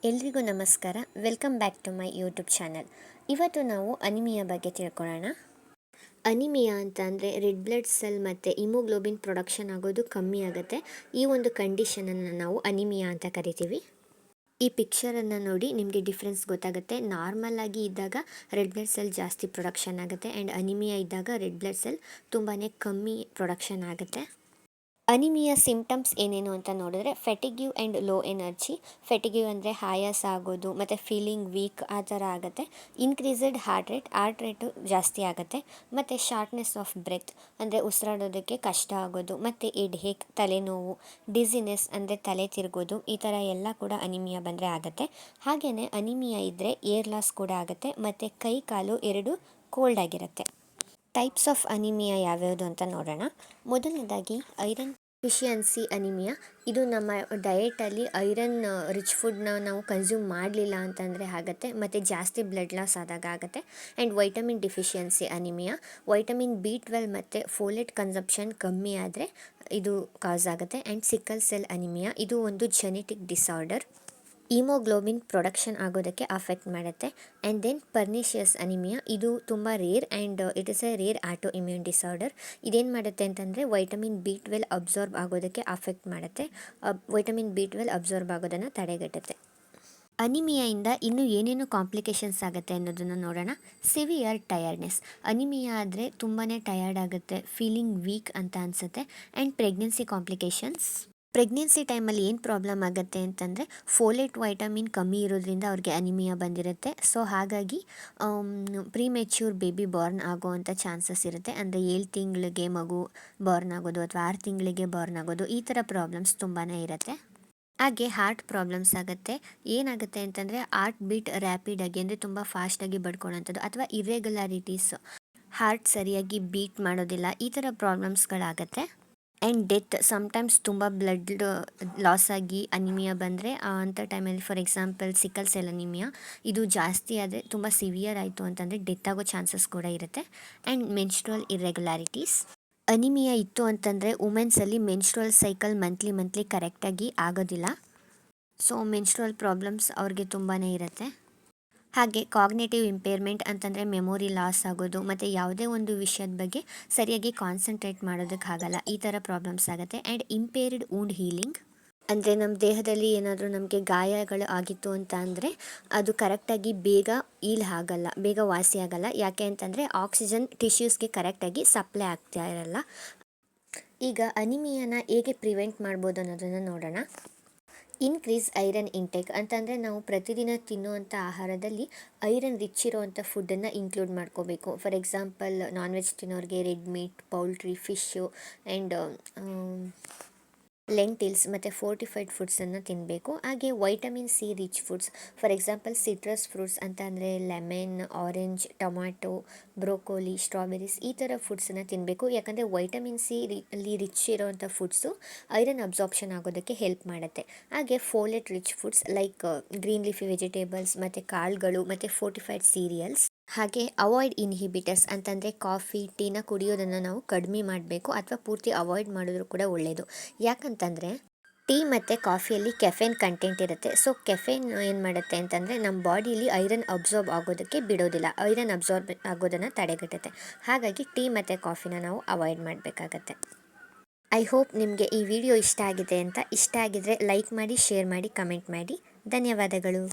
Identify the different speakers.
Speaker 1: ಎಲ್ರಿಗೂ ನಮಸ್ಕಾರ. Welcome back to my YouTube channel. ಇವತ್ತು ನಾವು ಅನಿಮಿಯಾ ಬಗ್ಗೆ ತಿಳ್ಕೊಳ್ಳೋಣ. ಅನಿಮಿಯಾ ಅಂತ ಅಂದರೆ ರೆಡ್ ಬ್ಲಡ್ ಸೆಲ್ ಮತ್ತು ಇಮೋಗ್ಲೋಬಿನ್ ಪ್ರೊಡಕ್ಷನ್ ಆಗೋದು ಕಮ್ಮಿ ಆಗುತ್ತೆ. ಈ ಒಂದು ಕಂಡೀಷನನ್ನು ನಾವು ಅನಿಮಿಯಾ ಅಂತ ಕರಿತೀವಿ. ಈ ಪಿಕ್ಚರನ್ನು ನೋಡಿ ನಿಮಗೆ ಡಿಫ್ರೆನ್ಸ್ ಗೊತ್ತಾಗುತ್ತೆ. ನಾರ್ಮಲ್ ಆಗಿ ಇದ್ದಾಗ ರೆಡ್ ಬ್ಲಡ್ ಸೆಲ್ ಜಾಸ್ತಿ ಪ್ರೊಡಕ್ಷನ್ ಆಗುತ್ತೆ ಆ್ಯಂಡ್ ಅನಿಮಿಯಾ ಇದ್ದಾಗ ರೆಡ್ ಬ್ಲಡ್ ಸೆಲ್ ತುಂಬಾ ಕಮ್ಮಿ ಪ್ರೊಡಕ್ಷನ್ ಆಗುತ್ತೆ. ಅನಿಮಿಯಾ ಸಿಂಪ್ಟಮ್ಸ್ ಏನೇನು ಅಂತ ನೋಡಿದ್ರೆ ಫೆಟಿಗ್ಯೂ ಆ್ಯಂಡ್ ಲೋ ಎನರ್ಜಿ. ಫೆಟಿಗ್ಯೂ ಅಂದರೆ ಆಯಾಸ ಆಗೋದು ಮತ್ತು ಫೀಲಿಂಗ್ ವೀಕ್ ಆ ಥರ ಆಗುತ್ತೆ. ಇನ್ಕ್ರೀಸ್ಡ್ ಹಾರ್ಟ್ ರೇಟು ಜಾಸ್ತಿ ಆಗುತ್ತೆ. ಮತ್ತು ಶಾರ್ಟ್ನೆಸ್ ಆಫ್ ಬ್ರೆತ್ ಅಂದರೆ ಉಸಿರಾಡೋದಕ್ಕೆ ಕಷ್ಟ ಆಗೋದು. ಮತ್ತು ಹೆಡ್ಏಕ್ ತಲೆನೋವು, ಡಿಸಿನೆಸ್ ಅಂದರೆ ತಲೆ ತಿರುಗೋದು, ಈ ಥರ ಎಲ್ಲ ಕೂಡ ಅನಿಮಿಯಾ ಬಂದರೆ ಆಗುತ್ತೆ. ಹಾಗೆಯೇ ಅನಿಮಿಯಾ ಇದ್ದರೆ ಏರ್ ಲಾಸ್ ಕೂಡ ಆಗುತ್ತೆ ಮತ್ತು ಕೈ ಕಾಲು ಎರಡು ಕೋಲ್ಡ್ ಆಗಿರುತ್ತೆ. ಟೈಪ್ಸ್ ಆಫ್ ಅನಿಮಿಯಾ ಯಾವ್ಯಾವುದು ಅಂತ ನೋಡೋಣ. ಮೊದಲನೇದಾಗಿ ಐರನ್ ಡಿಫಿಷಿಯನ್ಸಿ ಅನಿಮಿಯಾ. ಇದು ನಮ್ಮ ಡಯೆಟಲ್ಲಿ ಐರನ್ ರಿಚ್ ಫುಡ್ನ ನಾವು ಕನ್ಸ್ಯೂಮ್ ಮಾಡಲಿಲ್ಲ ಅಂತಂದರೆ ಆಗುತ್ತೆ. ಮತ್ತು ಜಾಸ್ತಿ ಬ್ಲಡ್ ಲಾಸ್ ಆದಾಗ ಆಗುತ್ತೆ. And vitamin deficiency anaemia. Vitamin B12 ಮತ್ತು ಫೋಲೇಟ್ ಕನ್ಸಂಪ್ಷನ್ ಕಮ್ಮಿ ಆದರೆ ಇದು ಕಾಸ್ ಆಗುತ್ತೆ. And sickle cell anaemia. ಇದು ಒಂದು ಜೆನೆಟಿಕ್ ಡಿಸಾರ್ಡರ್. ಈಮೋಗ್ಲೋಬಿನ್ ಪ್ರೊಡಕ್ಷನ್ ಆಗೋದಕ್ಕೆ ಅಫೆಕ್ಟ್ ಮಾಡುತ್ತೆ. And then pernicious anaemia. ಇದು ತುಂಬ rare and it is a rare autoimmune disorder. ಇದೇನು ಮಾಡುತ್ತೆ ಅಂತಂದರೆ ವೈಟಮಿನ್ B12 ಅಬ್ಸಾರ್ಬ್ ಆಗೋದಕ್ಕೆ ಅಫೆಕ್ಟ್ ಮಾಡುತ್ತೆ. ವೈಟಮಿನ್ B12 ಅಬ್ಸಾರ್ಬ್ ಆಗೋದನ್ನು ತಡೆಗಟ್ಟುತ್ತೆ. ಅನಿಮಿಯಾಯಿಂದ ಇನ್ನೂ ಏನೇನು ಕಾಂಪ್ಲಿಕೇಶನ್ಸ್ ಆಗುತ್ತೆ ಅನ್ನೋದನ್ನು ನೋಡೋಣ. Severe tiredness. ಅನಿಮಿಯಾ ಆದರೆ ತುಂಬಾ ಟಯರ್ಡ್ ಆಗುತ್ತೆ, ಫೀಲಿಂಗ್ ವೀಕ್ ಅಂತ ಅನಿಸುತ್ತೆ. And pregnancy complications. ಪ್ರೆಗ್ನೆನ್ಸಿ ಟೈಮಲ್ಲಿ ಏನು ಪ್ರಾಬ್ಲಮ್ ಆಗುತ್ತೆ ಅಂತಂದರೆ ಫೋಲೇಟ್ ವೈಟಮಿನ್ ಕಮ್ಮಿ ಇರೋದ್ರಿಂದ ಅವ್ರಿಗೆ ಅನಿಮಿಯಾ ಬಂದಿರುತ್ತೆ. ಸೊ ಹಾಗಾಗಿ ಪ್ರೀಮೆಚ್ಯೂರ್ ಬೇಬಿ ಬಾರ್ನ್ ಆಗೋವಂಥ ಚಾನ್ಸಸ್ ಇರುತ್ತೆ. ಅಂದರೆ 7 ತಿಂಗಳಿಗೆ ಮಗು ಬಾರ್ನ್ ಆಗೋದು ಅಥವಾ 6 ತಿಂಗಳಿಗೆ ಬಾರ್ನ್ ಆಗೋದು, ಈ ಥರ ಪ್ರಾಬ್ಲಮ್ಸ್ ತುಂಬಾ ಇರುತ್ತೆ. ಹಾಗೆ ಹಾರ್ಟ್ ಪ್ರಾಬ್ಲಮ್ಸ್ ಆಗುತ್ತೆ. ಏನಾಗುತ್ತೆ ಅಂತಂದರೆ ಹಾರ್ಟ್ ಬೀಟ್ ರ್ಯಾಪಿಡಾಗಿ ಅಂದರೆ ತುಂಬ ಫಾಸ್ಟಾಗಿ ಬಡ್ಕೊಳ್ಳೋಂಥದ್ದು ಅಥವಾ ಇರ್ರೆಗ್ಯುಲಾರಿಟೀಸ್, ಹಾರ್ಟ್ ಸರಿಯಾಗಿ ಬೀಟ್ ಮಾಡೋದಿಲ್ಲ, ಈ ಥರ ಪ್ರಾಬ್ಲಮ್ಸ್ಗಳಾಗತ್ತೆ. ಆ್ಯಂಡ್ ಡೆತ್ ಸಮ್ಟೈಮ್ಸ್ ತುಂಬ ಬ್ಲಡ್ ಲಾಸ್ ಆಗಿ ಅನಿಮಿಯಾ ಬಂದರೆ ಅಂಥ ಟೈಮಲ್ಲಿ for example sickle cell anaemia ಇದು ಜಾಸ್ತಿ ಆದರೆ ತುಂಬ ಸಿವಿಯರ್ ಆಯಿತು ಅಂತಂದರೆ ಡೆತ್ ಆಗೋ ಚಾನ್ಸಸ್ ಕೂಡ ಇರುತ್ತೆ. And menstrual irregularities. ಅನಿಮಿಯಾ ಇತ್ತು ಅಂತಂದರೆ ವುಮೆನ್ಸಲ್ಲಿ ಮೆನ್ಸ್ಟ್ರುವಲ್ ಸೈಕಲ್ ಮಂತ್ಲಿ ಕರೆಕ್ಟಾಗಿ ಆಗೋದಿಲ್ಲ. ಸೊ ಮೆನ್ಸ್ಟ್ರುವಲ್ ಪ್ರಾಬ್ಲಮ್ಸ್ ಅವ್ರಿಗೆ ತುಂಬಾ ಇರುತ್ತೆ. ಹಾಗೆ ಕಾಗ್ನೇಟಿವ್ ಇಂಪೇರ್ಮೆಂಟ್ ಅಂತಂದರೆ ಮೆಮೊರಿ ಲಾಸ್ ಆಗೋದು ಮತ್ತು ಯಾವುದೇ ಒಂದು ವಿಷಯದ ಬಗ್ಗೆ ಸರಿಯಾಗಿ ಕಾನ್ಸಂಟ್ರೇಟ್ ಮಾಡೋದಕ್ಕಾಗಲ್ಲ, ಈ ಥರ ಪ್ರಾಬ್ಲಮ್ಸ್ ಆಗುತ್ತೆ. ಆ್ಯಂಡ್ ಇಂಪೇರ್ಡ್ ವೂಂಡ್ ಹೀಲಿಂಗ್ ಅಂದರೆ ನಮ್ಮ ದೇಹದಲ್ಲಿ ಏನಾದರೂ ನಮಗೆ ಗಾಯಗಳು ಆಗಿತ್ತು ಅಂತ ಅಂದರೆ ಅದು ಕರೆಕ್ಟಾಗಿ ಬೇಗ ಆಗಲ್ಲ, ಬೇಗ ವಾಸಿ ಆಗಲ್ಲ. ಯಾಕೆ ಅಂತಂದರೆ ಆಕ್ಸಿಜನ್ ಟಿಶ್ಯೂಸ್ಗೆ ಕರೆಕ್ಟಾಗಿ ಸಪ್ಲೈ ಆಗ್ತಾ ಇರಲ್ಲ. ಈಗ ಅನಿಮಿಯಾನ ಹೇಗೆ ಪ್ರಿವೆಂಟ್ ಮಾಡ್ಬೋದು ಅನ್ನೋದನ್ನು ನೋಡೋಣ. ಇನ್ಕ್ರೀಸ್ ಐರನ್ ಇಂಟೇಕ್ ಅಂತಂದರೆ ನಾವು ಪ್ರತಿದಿನ ತಿನ್ನುವಂಥ ಆಹಾರದಲ್ಲಿ ಐರನ್ ರಿಚ್ ಇರೋವಂಥ ಫುಡ್ಡನ್ನು ಇನ್ಕ್ಲೂಡ್ ಮಾಡ್ಕೋಬೇಕು. ಫಾರ್ ಎಕ್ಸಾಂಪಲ್ ನಾನ್ ವೆಜ್ ತಿನ್ನೋರಿಗೆ red meat, poultry, fish and lentils ಮತ್ತು ಫೋರ್ಟಿಫೈಡ್ ಫುಡ್ಸನ್ನು ತಿನ್ನಬೇಕು. ಹಾಗೆ vitamin C rich foods, for example citrus fruits ಅಂತ ಅಂದರೆ lemon, orange, tomato, broccoli, strawberries, ಈ ಥರ ಫುಡ್ಸನ್ನು ತಿನ್ನಬೇಕು. ಯಾಕಂದರೆ ವೈಟಮಿನ್ C ಅಲ್ಲಿ ರಿಚ್ ಇರೋವಂಥ ಫುಡ್ಸು ಐರನ್ ಅಬ್ಸಾರ್ಪ್ಷನ್ ಆಗೋದಕ್ಕೆ ಹೆಲ್ಪ್ ಮಾಡುತ್ತೆ. ಹಾಗೆ folate rich foods like green leafy vegetables ಮತ್ತು ಕಾಳುಗಳು ಮತ್ತು ಫೋರ್ಟಿಫೈಡ್ ಸೀರಿಯಲ್ಸ್. ಹಾಗೆ ಅವಾಯ್ಡ್ ಇನ್ಹಿಬಿಟರ್ಸ್ ಅಂತಂದರೆ ಕಾಫಿ, ಟೀನ ಕುಡಿಯೋದನ್ನು ನಾವು ಕಡಿಮೆ ಮಾಡಬೇಕು ಅಥವಾ ಪೂರ್ತಿ ಅವಾಯ್ಡ್ ಮಾಡಿದ್ರು ಕೂಡ ಒಳ್ಳೆಯದು. ಯಾಕಂತಂದರೆ ಟೀ ಮತ್ತು ಕಾಫಿಯಲ್ಲಿ ಕೆಫೆನ್ ಕಂಟೆಂಟ್ ಇರುತ್ತೆ. ಸೊ ಕೆಫೆನ್ ಏನು ಮಾಡುತ್ತೆ ಅಂತಂದರೆ ನಮ್ಮ ಬಾಡಿಯಲ್ಲಿ ಐರನ್ ಅಬ್ಸಾರ್ಬ್ ಆಗೋದಕ್ಕೆ ಬಿಡೋದಿಲ್ಲ, ಐರನ್ ಅಬ್ಸಾರ್ಬ್ ಆಗೋದನ್ನು ತಡೆಗಟ್ಟುತ್ತೆ. ಹಾಗಾಗಿ ಟೀ ಮತ್ತು ಕಾಫಿನ ನಾವು ಅವಾಯ್ಡ್ ಮಾಡಬೇಕಾಗತ್ತೆ. ಐ ಹೋಪ್ ನಿಮಗೆ ಈ ವಿಡಿಯೋ ಇಷ್ಟ ಆಗಿದೆ ಅಂತ. ಇಷ್ಟ ಆಗಿದರೆ ಲೈಕ್ ಮಾಡಿ, ಶೇರ್ ಮಾಡಿ, ಕಮೆಂಟ್ ಮಾಡಿ. ಧನ್ಯವಾದಗಳು.